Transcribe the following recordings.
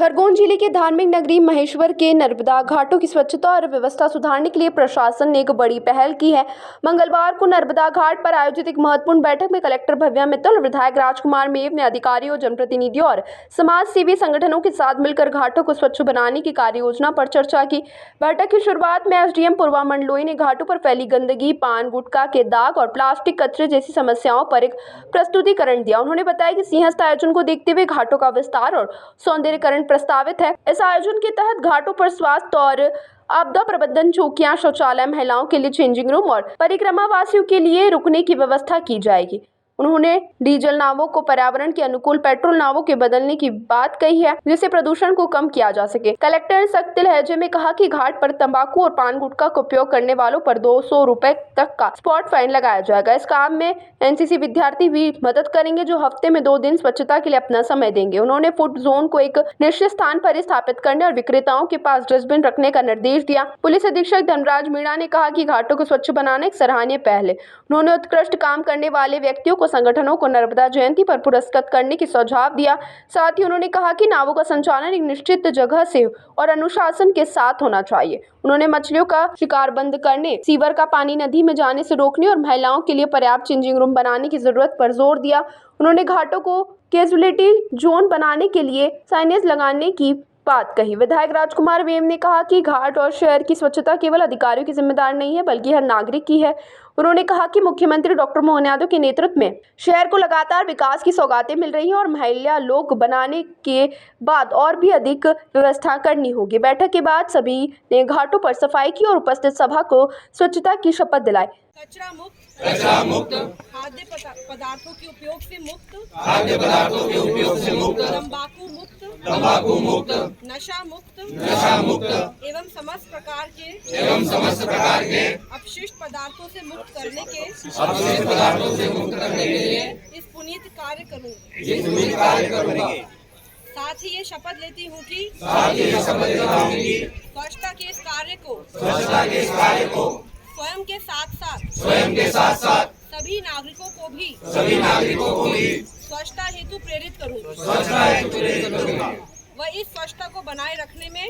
खरगोन जिले के धार्मिक नगरी महेश्वर के नर्मदा घाटों की स्वच्छता और व्यवस्था सुधारने के लिए प्रशासन ने एक बड़ी पहल की है। मंगलवार को नर्मदा घाट पर आयोजित एक महत्वपूर्ण बैठक में कलेक्टर भव्या मित्तल और विधायक राजकुमार मेव ने अधिकारियों, जनप्रतिनिधियों और समाज सेवी संगठनों के साथ मिलकर घाटों को स्वच्छ बनाने की कार्य योजना पर चर्चा की। बैठक की शुरुआत में एसडीएम पूर्वा मंडलोई ने घाटों पर फैली गंदगी, पान गुटखा के दाग और प्लास्टिक कचरे जैसी समस्याओं पर एक प्रस्तुतिकरण दिया। उन्होंने बताया कि सिंहस्थ आयोजन को देखते हुए घाटों का विस्तार और सौंदर्यीकरण प्रस्तावित है। इस आयोजन के तहत घाटों पर स्वास्थ्य और आपदा प्रबंधन चौकियां, शौचालय, महिलाओं के लिए चेंजिंग रूम और परिक्रमा वासियों के लिए रुकने की व्यवस्था की जाएगी। उन्होंने डीजल नावों को पर्यावरण के अनुकूल पेट्रोल नावों के बदलने की बात कही है, जिससे प्रदूषण को कम किया जा सके। कलेक्टर ने सख्त लहजे में कहा कि घाट पर तंबाकू और पान गुटखा का उपयोग करने वालों पर 200 रुपए तक का स्पॉट फाइन लगाया जाएगा। इस काम में एनसीसी विद्यार्थी भी मदद करेंगे, जो हफ्ते में 2 दिन स्वच्छता के लिए अपना समय देंगे। उन्होंने फूड जोन को एक निश्चित स्थान पर स्थापित करने और विक्रेताओं के पास डस्टबिन रखने का निर्देश दिया। पुलिस अधीक्षक धर्मराज मीणा ने कहा कि घाटों को स्वच्छ बनाना एक सराहनीय पहल है। उन्होंने उत्कृष्ट काम करने वाले व्यक्तियों को, संगठनों को नर्मदा जयंती पर पुरस्कृत करने की सुझाव दिया। साथ ही उन्होंने कहा कि नावों का संचालन एक निश्चित जगह से और अनुशासन के साथ होना चाहिए। उन्होंने मछलियों का शिकार बंद करने, सीवर का पानी नदी में जाने से रोकने और महिलाओं के लिए पर्याप्त चेंजिंग रूम बनाने की जरूरत पर जोर दिया। उन्होंने घाटों को कैजुअलिटी जोन बनाने के लिए साइनेज लगाने की बात कही। विधायक राजकुमार मेव ने कहा कि घाट और शहर की स्वच्छता केवल अधिकारियों की जिम्मेदारी नहीं है, बल्कि हर नागरिक की है। उन्होंने कहा कि मुख्यमंत्री डॉक्टर मोहन यादव के नेतृत्व में शहर को लगातार विकास की सौगातें मिल रही हैं और महिला लोग बनाने के बाद और भी अधिक व्यवस्था करनी होगी। बैठक के बाद सभी ने घाटों पर सफाई की और उपस्थित सभा को स्वच्छता की शपथ दिलाई। कचरा मुक्त, खाद्य पदार्थों के उपयोग से मुक्त, तंबाकू मुक्त, नशा मुक्त एवं समस्त प्रकार के अपशिष्ट पदार्थों से मुक्त करने के इस पुनीत कार्य करूँगी। साथ ही ये शपथ लेती हूँ कि स्वच्छता के इस कार्य को स्वयं के साथ सभी नागरिकों को भी स्वच्छता हेतु प्रेरित करूँगी। वह इस स्वच्छता को बनाए रखने में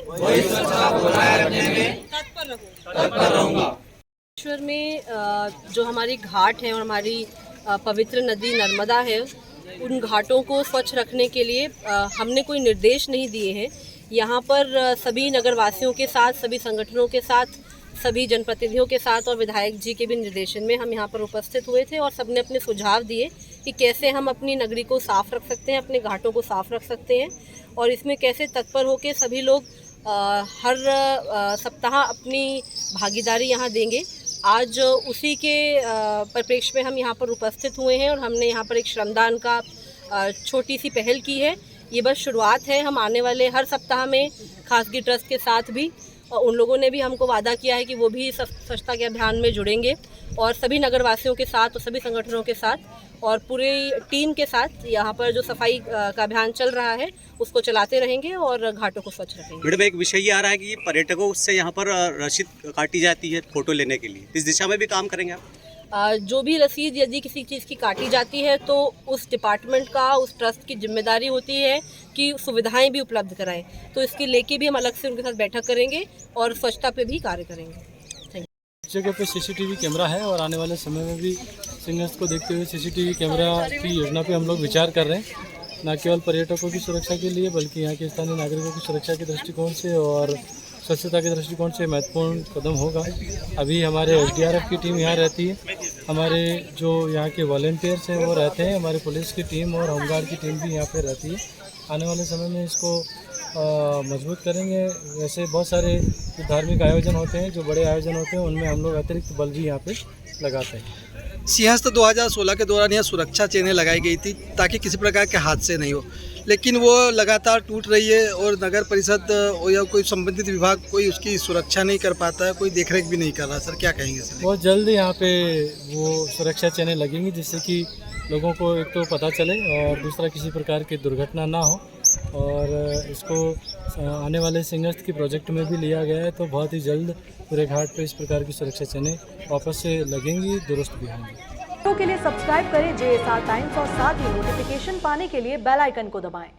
तत्पर रहूँगा। महेश्वर में जो हमारी घाट है और हमारी पवित्र नदी नर्मदा है, उन घाटों को स्वच्छ रखने के लिए हमने कोई निर्देश नहीं दिए हैं। यहाँ पर सभी नगरवासियों के साथ, सभी संगठनों के साथ, सभी जनप्रतिनिधियों के साथ और विधायक जी के भी निर्देशन में हम यहाँ पर उपस्थित हुए थे और सबने अपने सुझाव दिए कि कैसे हम अपनी नगरी को साफ़ रख सकते हैं, अपने घाटों को साफ़ रख सकते हैं और इसमें कैसे तत्पर होकर सभी लोग हर सप्ताह अपनी भागीदारी यहाँ देंगे। आज उसी के परिप्रेक्ष्य में हम यहाँ पर उपस्थित हुए हैं और हमने यहाँ पर एक श्रमदान का छोटी सी पहल की है। ये बस शुरुआत है। हम आने वाले हर सप्ताह में खासगी ट्रस्ट के साथ भी उन लोगों ने भी हमको वादा किया है कि वो भी स्वच्छता के अभियान में जुड़ेंगे और सभी नगरवासियों के साथ और सभी संगठनों के साथ और पूरी टीम के साथ यहाँ पर जो सफाई का अभियान चल रहा है उसको चलाते रहेंगे और घाटों को स्वच्छ रखेंगे। मैडम, एक विषय ये आ रहा है कि पर्यटकों से यहाँ पर रसीद काटी जाती है फोटो लेने के लिए, इस दिशा में भी काम करेंगे आप? जो भी रसीद यदि किसी चीज़ की काटी जाती है तो उस डिपार्टमेंट का, उस ट्रस्ट की जिम्मेदारी होती है कि सुविधाएं भी उपलब्ध कराएं। तो इसके लेके भी हम अलग से उनके साथ बैठक करेंगे और स्वच्छता पे भी कार्य करेंगे। जगह पे सीसीटीवी कैमरा है और आने वाले समय में भी सिंहस्थ को देखते हुए सीसीटीवी कैमरा की योजना पे हम लोग विचार कर रहे हैं, न केवल पर्यटकों की सुरक्षा के लिए बल्कि यहाँ के स्थानीय नागरिकों की सुरक्षा के दृष्टिकोण से और स्वच्छता के दृष्टिकोण से महत्वपूर्ण कदम होगा। अभी हमारे एसडीआरएफ की टीम यहाँ रहती है, हमारे जो यहाँ के वॉलंटियर्स हैं वो रहते हैं, हमारे पुलिस की टीम और होमगार्ड की टीम भी यहाँ पर रहती है। आने वाले समय में इसको मजबूत करेंगे। वैसे बहुत सारे जो धार्मिक आयोजन होते हैं, जो बड़े आयोजन होते हैं, उनमें हम लोग अतिरिक्त बल भी यहाँ पे लगाते हैं। सिंहस्थ 2016 के दौरान यहाँ सुरक्षा चेनें लगाई गई थी ताकि किसी प्रकार के हादसे नहीं हो, लेकिन वो लगातार टूट रही है और नगर परिषद या कोई संबंधित विभाग कोई उसकी सुरक्षा नहीं कर पाता है, कोई देखरेख भी नहीं कर रहा। सर, क्या कहेंगे सर? बहुत जल्द यहाँ पे वो सुरक्षा चेनें लगेंगी जिससे कि लोगों को एक तो पता चले और दूसरा किसी प्रकार की दुर्घटना ना हो। और इसको आने वाले सिंहस्थ की प्रोजेक्ट में भी लिया गया है, तो बहुत ही जल्द पूरे घाट पे इस प्रकार की सुरक्षा चेनें वापस से लगेंगी, दुरुस्त भी होंगी। के लिए सब्सक्राइब करें JSR टाइम्स और साथ ही नोटिफिकेशन पाने के लिए बेल आइकन को दबाएं।